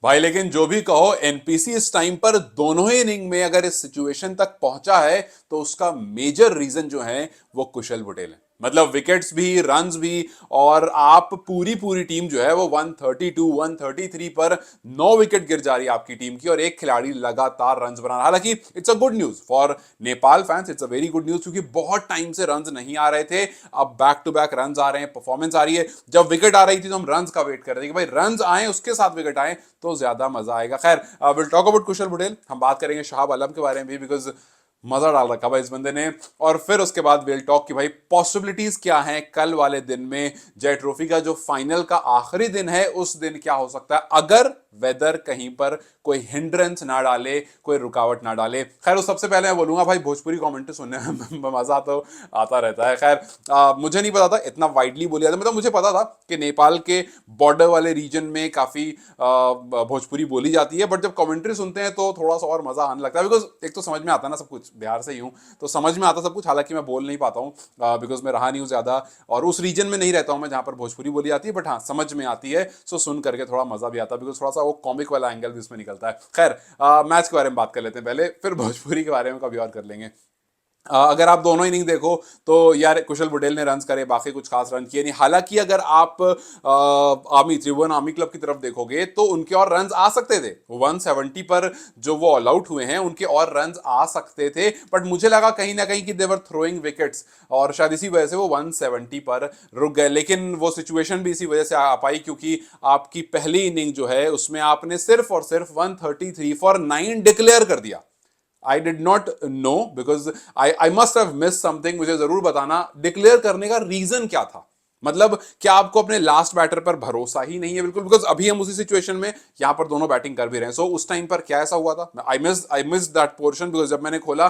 भाई लेकिन जो भी कहो, एनपीसी इस टाइम पर दोनों ही इनिंग में अगर इस सिचुएशन तक पहुंचा है तो उसका मेजर रीजन जो है वो कुशल पटेल है। मतलब विकेट्स भी, रन्स भी, और आप पूरी पूरी टीम जो है वो 132 133 पर 9 विकेट गिर जा रही है आपकी टीम की, और एक खिलाड़ी लगातार रन्स बना रहा है। हालांकि it's a good news for Nepal fans, it's a very good news, क्योंकि बहुत टाइम से रन्स नहीं आ रहे थे। अब बैक टू बैक रन्स आ रहे हैं, परफॉर्मेंस आ रही है। जब विकेट आ रही थी तो हम रन्स का वेट कर रहे थे कि भाई रन्स आए उसके साथ विकेट आए तो ज्यादा मजा आएगा। खैर, विल टॉक अबाउट कुशल पटेल, हम बात करेंगे शाहब आलम के बारे में भी, बिकॉज मजा डाल रखा भाई इस बंदे ने। और फिर उसके बाद विल टॉक कि भाई पॉसिबिलिटीज क्या हैं कल वाले दिन में, जय ट्रॉफी का जो फाइनल का आखिरी दिन है उस दिन क्या हो सकता है अगर वेदर कहीं पर कोई हिंड्रेंस ना डाले, कोई रुकावट ना डाले। खैर, उस सबसे पहले मैं बोलूंगा भाई भोजपुरी कमेंट्री सुनने में मजा तो आता रहता है। खैर, मुझे नहीं पता था इतना वाइडली बोला जाता, मतलब मुझे पता था कि नेपाल के बॉर्डर वाले रीजन में काफी भोजपुरी बोली जाती है, बट जब कमेंट्री सुनते हैं तो थोड़ा सा और मजा आने लगता है, बिकॉज एक तो समझ में आता है ना सब कुछ, बिहार से ही हूँ तो समझ में आता सब कुछ। हालांकि मैं बोल नहीं पाता हूँ बिकॉज मैं रहा नहीं हूँ ज्यादा और उस रीजन में नहीं रहता हूँ मैं जहां पर भोजपुरी बोली जाती है, बट हाँ समझ में आती है। सो सुन करके थोड़ा मजा भी आता है, बिकॉज थोड़ा सा वो कॉमिक वाला एंगल भी इसमें निकलता है। खैर, मैच के बारे में बात कर लेते हैं पहले, फिर भोजपुरी के बारे में कभी और कर लेंगे। अगर आप दोनों इनिंग देखो तो यार कुशल पटेल ने रन्स करे, बाकी कुछ खास रन किए नहीं। हालांकि अगर आप आर्मी, त्रिभुवन आर्मी क्लब की तरफ देखोगे तो उनके और रन्स आ सकते थे। 170 पर जो वो ऑल आउट हुए हैं उनके और रन्स आ सकते थे, बट मुझे लगा कहीं ना कहीं कि देवर थ्रोइंग विकेट्स, और शायद इसी वजह से वो 170 पर रुक गए। लेकिन वो सिचुएशन भी इसी वजह से आ पाई क्योंकि आपकी पहली इनिंग जो है उसमें आपने सिर्फ और सिर्फ 133 फॉर 9 डिक्लेयर कर दिया। I did not know, because I must have miss something. मुझे जरूर बताना डिक्लेयर करने का रीजन क्या था। मतलब क्या आपको अपने लास्ट बैटर पर भरोसा ही नहीं है बिल्कुल? बिकॉज अभी हम उसी सिचुएशन में यहां पर दोनों बैटिंग कर भी रहे हैं। सो उस टाइम पर क्या ऐसा हुआ था? I miss that portion, because जब मैंने खोला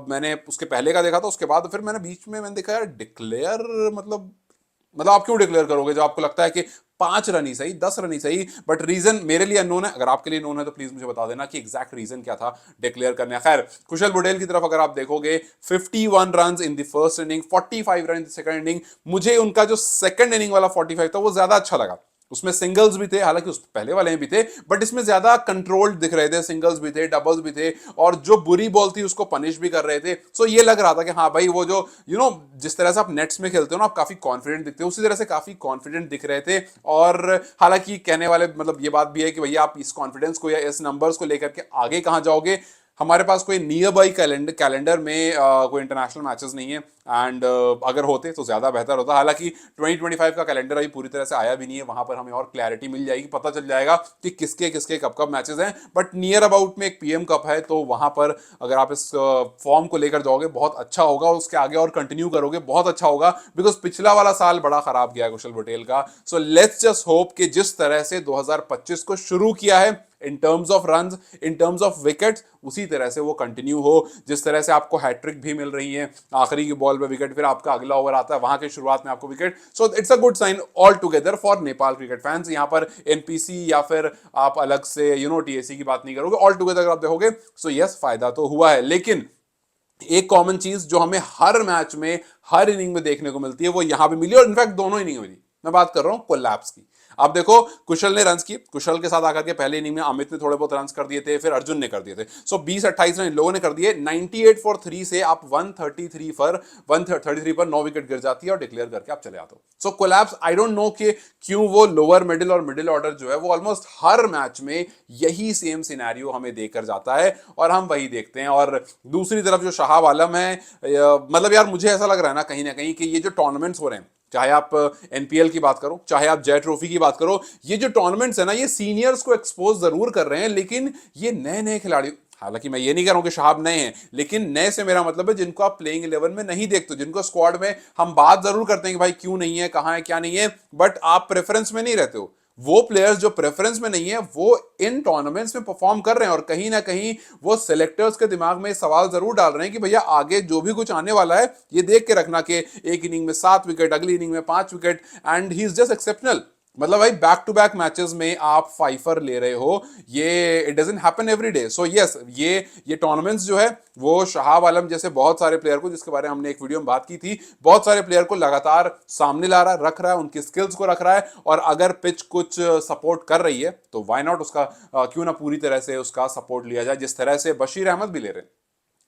मैंने उसके पहले का देखा था, उसके बाद फिर मैंने बीच में मैंने देखा यार डिक्लेयर, मतलब आप क्यों डिक्लेयर करोगे जब आपको लगता है कि 5 रन ही सही, 10 रन ही सही, बट रीजन मेरे लिए अननोन है। अगर आपके लिए नोन है तो प्लीज मुझे बता देना कि एग्जैक्ट रीजन क्या था डिक्लेयर करने। खैर, कुशल पटेल की तरफ अगर आप देखोगे 51 run in the first inning, 45 run in the second inning. मुझे उनका जो सेकंड इनिंग वाला 45 था वो ज्यादा अच्छा लगा। उसमें सिंगल्स भी थे, हालांकि उस पहले वाले में भी थे, बट इसमें ज्यादा कंट्रोल्ड दिख रहे थे। सिंगल्स भी थे, डबल्स भी थे, और जो बुरी बॉल थी उसको पनिश भी कर रहे थे। सो ये लग रहा था कि हाँ भाई वो जो जिस तरह से आप नेट्स में खेलते हो ना, आप काफी कॉन्फिडेंट दिखते हो, उसी तरह से काफी कॉन्फिडेंट दिख रहे थे। और हालांकि कहने वाले मतलब ये बात भी है कि भैया आप इस कॉन्फिडेंस को या इस नंबर्स को लेकर के आगे कहां जाओगे? हमारे पास कोई नियर बाई कैलेंडर में कोई इंटरनेशनल मैचेस नहीं है, एंड अगर होते तो ज्यादा बेहतर होता। हालांकि 2025 का कैलेंडर अभी पूरी तरह से आया भी नहीं है, वहां पर हमें और क्लैरिटी मिल जाएगी, पता चल जाएगा कि किसके किसके कब कब मैचेस हैं। बट नियर अबाउट में एक पीएम कप है, तो वहां पर अगर आप इस फॉर्म को लेकर जाओगे बहुत अच्छा होगा, और उसके आगे और कंटिन्यू करोगे बहुत अच्छा होगा, बिकॉज पिछला वाला साल बड़ा खराब गया कुशल पटेल का। सो लेट्स जस्ट होप कि जिस तरह से 2025 को शुरू किया है in terms of runs, in terms of wickets, उसी तरह से वो कंटिन्यू हो। जिस तरह से आपको हैट्रिक भी मिल रही है, आखिरी की बॉल पे विकेट, फिर आपका अगला ओवर आता है वहां के शुरुआत में आपको wicket. So it's a good sign all together for Nepal cricket fans. यहां पर एनपीसी या फिर आप अलग से टीएससी की बात नहीं करोगे, ऑल टुगेदर अगर आप देखोगे। सो यस, फायदा तो हुआ है, लेकिन एक कॉमन चीज जो हमें हर मैच में, हर इनिंग में देखने को मिलती है वो यहां भी मिली, और इनफैक्ट दोनों इनिंग में मिली। मैं बात कर रहा हूं कोलैप्स की। आप देखो, कुशल ने रन्स की, कुशल के साथ आकर के पहले इनिंग में अमित ने थोड़े बहुत रन्स कर दिए थे, फिर अर्जुन ने कर दिए थे। सो 20-28 रन इन लोगों ने कर दिए। 98 फॉर 3 से आप 133 पर 9 विकेट गिर जाती है और डिक्लेयर करके आप चले आते हो। सो कोलैप्स, आई डोंट नो कि क्यों वो लोअर मिडिल और मिडिल ऑर्डर जो है वो ऑलमोस्ट हर मैच में यही सेम सिनेरियो हमें देकर जाता है, और हम वही देखते हैं। और दूसरी तरफ जो शाहब आलम है, मतलब यार मुझे ऐसा लग रहा है ना कहीं कि ये जो टूर्नामेंट्स हो रहे हैं, चाहे आप एनपीएल की बात करो, चाहे आप जय ट्रॉफी की बात करो, ये जो टूर्नामेंट्स है ना, ये सीनियर्स को एक्सपोज जरूर कर रहे हैं, लेकिन ये नए नए खिलाड़ी, हालांकि मैं ये नहीं कह रहा हूं कि शाहब नए हैं, लेकिन नए से मेरा मतलब है जिनको आप प्लेइंग 11 में नहीं देखते, जिनको स्क्वाड में हम बात जरूर करते हैं कि भाई क्यों नहीं है, कहां है, क्या नहीं है, बट आप प्रेफरेंस में नहीं रहते हो। वो प्लेयर्स जो प्रेफरेंस में नहीं है वो इन टूर्नामेंट्स में परफॉर्म कर रहे हैं, और कहीं ना कहीं वो सिलेक्टर्स के दिमाग में सवाल जरूर डाल रहे हैं कि भैया आगे जो भी कुछ आने वाला है ये देख के रखना कि एक इनिंग में 7 विकेट, अगली इनिंग में 5 wicket, and he is just exceptional. मतलब भाई बैक टू बैक मैचेस में आप फाइफर ले रहे हो, ये it doesn't happen every day. So yes, ये टूर्नामेंट्स जो है वो शहाब आलम जैसे बहुत सारे प्लेयर को, जिसके बारे में हमने एक वीडियो में बात की थी, बहुत सारे प्लेयर को लगातार सामने ला रहा है, रख रहा है, उनकी स्किल्स को रख रहा है। और अगर पिच कुछ सपोर्ट कर रही है तो व्हाई नॉट उसका क्यों ना पूरी तरह से उसका सपोर्ट लिया जाए, जिस तरह से बशीर अहमद भी ले रहे हैं।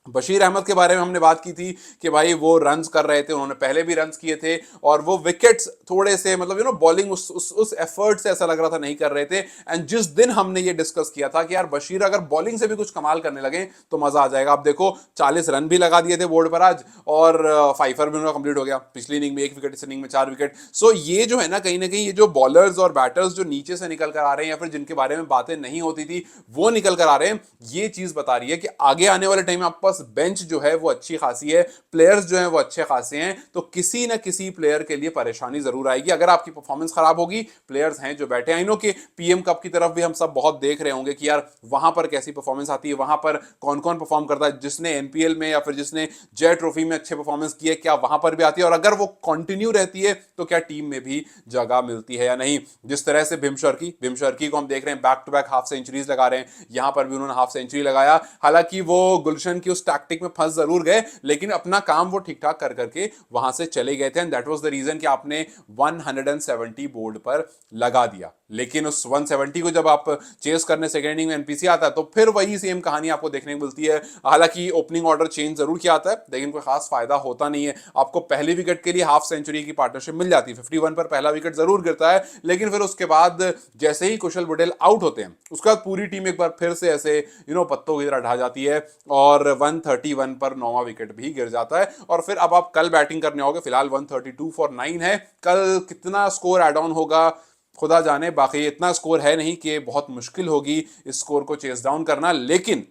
बशीर अहमद के बारे में हमने बात की थी कि भाई वो रन्स कर रहे थे, उन्होंने पहले भी रन्स किए थे, और वो विकेट्स थोड़े से मतलब बॉलिंग उस एफर्ट से ऐसा लग रहा था नहीं कर रहे थे। एंड जिस दिन हमने ये डिस्कस किया था कि यार बशीर अगर बॉलिंग से भी कुछ कमाल करने लगे तो मजा आ जाएगा, आप देखो 40 रन भी लगा दिए थे बोर्ड पर आज, और फाइफर भी उनका कंप्लीट हो गया, पिछली इनिंग में 1 विकेट, इस इनिंग में 4 विकेट। सो ये जो है ना कहीं ये जो बॉलर्स और बैटर्स जो नीचे से निकल कर आ रहे हैं या फिर जिनके बारे में बातें नहीं होती थी वो निकल कर आ रहे हैं, ये चीज बता रही है कि आगे आने वाले टाइम में आपके पास बेंच जो है वो अच्छी खासी है, प्लेयर्स जो है वो अच्छे खासे हैं, तो किसी ना किसी प्लेयर के लिए परेशानी जरूर आएगी अगर आपकी परफॉर्मेंस खराब होगी। प्लेयर्स हैं जो बैठे हैं, आई नो कि पीएम कप की तरफ भी हम सब बहुत देख रहे होंगे कि यार वहां पर कैसी परफॉर्मेंस आती है, वहां पर कौन कौन परफॉर्म करता है, जिसने एनपीएल में या फिर जिसने जय ट्रॉफी में अच्छे परफॉर्मेंस की है क्या वहां पर भी आती है, और अगर वो कंटिन्यू रहती है तो क्या टीम में भी जगह मिलती है या नहीं। जिस तरह से भीम शर्की को हम देख रहे हैं back to back half centuries लगा रहे हैं, यहां पर भी उन्होंने हाफ सेंचुरी लगाया, हालांकि वो गुलशन की उस टैक्टिक में फंस जरूर गए लेकिन अपना काम वो ठीक ठाक कर करके वहां से चले गए थे। And that was the reason कि आपने 170 बोर्ड पर लगा दिया, लेकिन उस 170 को जब आप चेस करने सेकेंड इनिंग में एनपीसी आता है तो फिर वही सेम कहानी आपको देखने को मिलती है। हालांकि ओपनिंग ऑर्डर चेंज जरूर किया आता है लेकिन कोई खास फायदा होता नहीं है, आपको पहली विकेट के लिए हाफ सेंचुरी की पार्टनरशिप मिल जाती है, 51 पर पहला विकेट जरूर गिरता है, लेकिन फिर उसके बाद जैसे ही कुशल पटेल आउट होते हैं उसके बाद पूरी टीम एक बार फिर से ऐसे पत्तों की तरह ढा जाती है और 131 पर 9वां विकेट भी गिर जाता है। और फिर अब आप कल बैटिंग करने आओगे, फिलहाल 132 फॉर 9 है, कल कितना स्कोर एड ऑन होगा खुदा जाने, बाकी इतना स्कोर है नहीं कि बहुत मुश्किल होगी इस स्कोर को चेस डाउन करना। लेकिन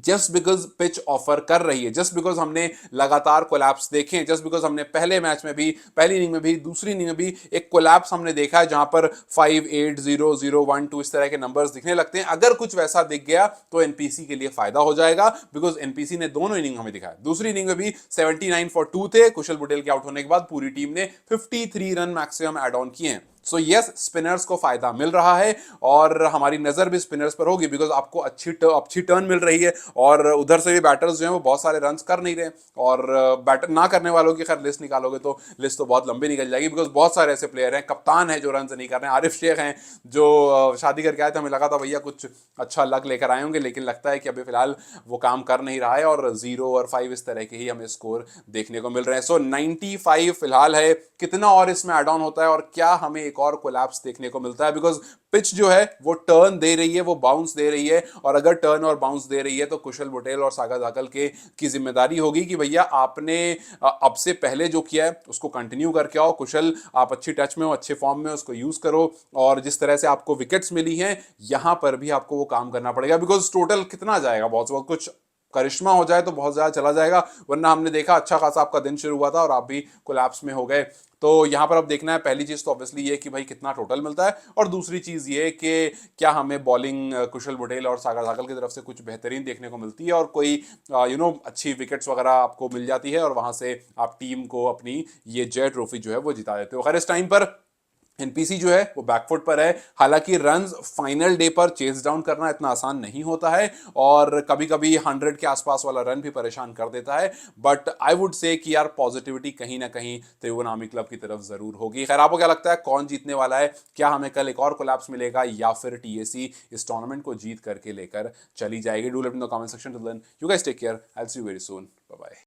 जस्ट बिकॉज पिच ऑफर कर रही है, जस्ट बिकॉज हमने लगातार कोलैप्स देखे, जस्ट बिकॉज हमने पहले मैच में भी, पहली इनिंग में भी, दूसरी इनिंग में भी एक कोलैप्स हमने देखा है जहां पर 5, 8, 0, 0, 1, 2 इस तरह के नंबर्स दिखने लगते हैं, अगर कुछ वैसा दिख गया तो एनपीसी के लिए फायदा हो जाएगा, बिकॉज एनपीसी ने दोनों इनिंग हमें दिखाया, दूसरी इनिंग में भी 79 फॉर 2 थे, कुशल पटेल के आउट होने के बाद पूरी टीम ने 53 रन मैक्सिमम एड ऑन किए हैं। सो यस, स्पिनर्स को फायदा मिल रहा है और हमारी नजर भी स्पिनर्स पर होगी बिकॉज आपको अच्छी टर्न मिल रही है, और उधर से भी बैटर्स जो हैं वो बहुत सारे रन्स कर नहीं रहे, और बैटर ना करने वालों की खैर लिस्ट निकालोगे तो लिस्ट तो बहुत लंबी निकल जाएगी, बिकॉज बहुत सारे ऐसे प्लेयर हैं, कप्तान है जो रन नहीं कर रहे हैं, आरिफ शेख हैं जो शादी करके आए थे, हमें लगा था भैया कुछ अच्छा लक लेकर आए होंगे, लेकिन लगता है कि अभी फिलहाल वो काम कर नहीं रहा है, और 0 और 5 इस तरह के ही हमें स्कोर देखने को मिल रहे हैं। सो 95 फिलहाल है, कितना और इसमें एड ऑन होता है और क्या हमें एक और कोलैप्स देखने को मिलता है, बिकॉज पिच जो है वो टर्न दे रही है, वो बाउंस दे रही है, और अगर टर्न और बाउंस दे रही है तो कुशल पटेल और सागर जाकल के की जिम्मेदारी होगी कि भैया आपने अब से पहले जो किया है उसको कंटिन्यू करके आओ, कुशल आप अच्छी टच में हो, अच्छे फॉर्म में, उसको यूज करो, और जिस तरह से आपको विकेट्स मिली हैं यहां पर भी आपको वो काम करना पड़ेगा, बिकॉज टोटल कितना जाएगा, बहुत बहुत कुछ करिश्मा हो जाए तो बहुत ज्यादा चला जाएगा, वरना हमने देखा अच्छा खासा आपका दिन शुरू हुआ था और आप भी कोलैप्स में हो गए। तो यहां पर अब देखना है, पहली चीज तो ऑब्वियसली ये कि भाई कितना टोटल मिलता है, और दूसरी चीज ये कि क्या हमें बॉलिंग कुशल पटेल और सागर जाकल की तरफ से कुछ बेहतरीन देखने को मिलती है और कोई अच्छी विकेट्स वगैरह आपको मिल जाती है और वहां से आप टीम को अपनी ये जय ट्रॉफी जो है वो जिता देते हो। खैर इस टाइम पर एनपीसी जो है वो बैकफुट पर है, हालांकि रन्स फाइनल डे पर चेस डाउन करना इतना आसान नहीं होता है, और कभी कभी 100 के आसपास वाला रन भी परेशान कर देता है, बट आई वुड से कि यार पॉजिटिविटी कहीं ना कहीं त्रिभुवनामी क्लब की तरफ जरूर होगी। खैर आपको क्या लगता है कौन जीतने वाला है, क्या हमें कल एक और कोलैप्स मिलेगा या फिर टीएसी इस टूर्नामेंट को जीत करके लेकर चली जाएगी? Do let in the comment section, till then you guys take care, I will see you very soon, bye bye.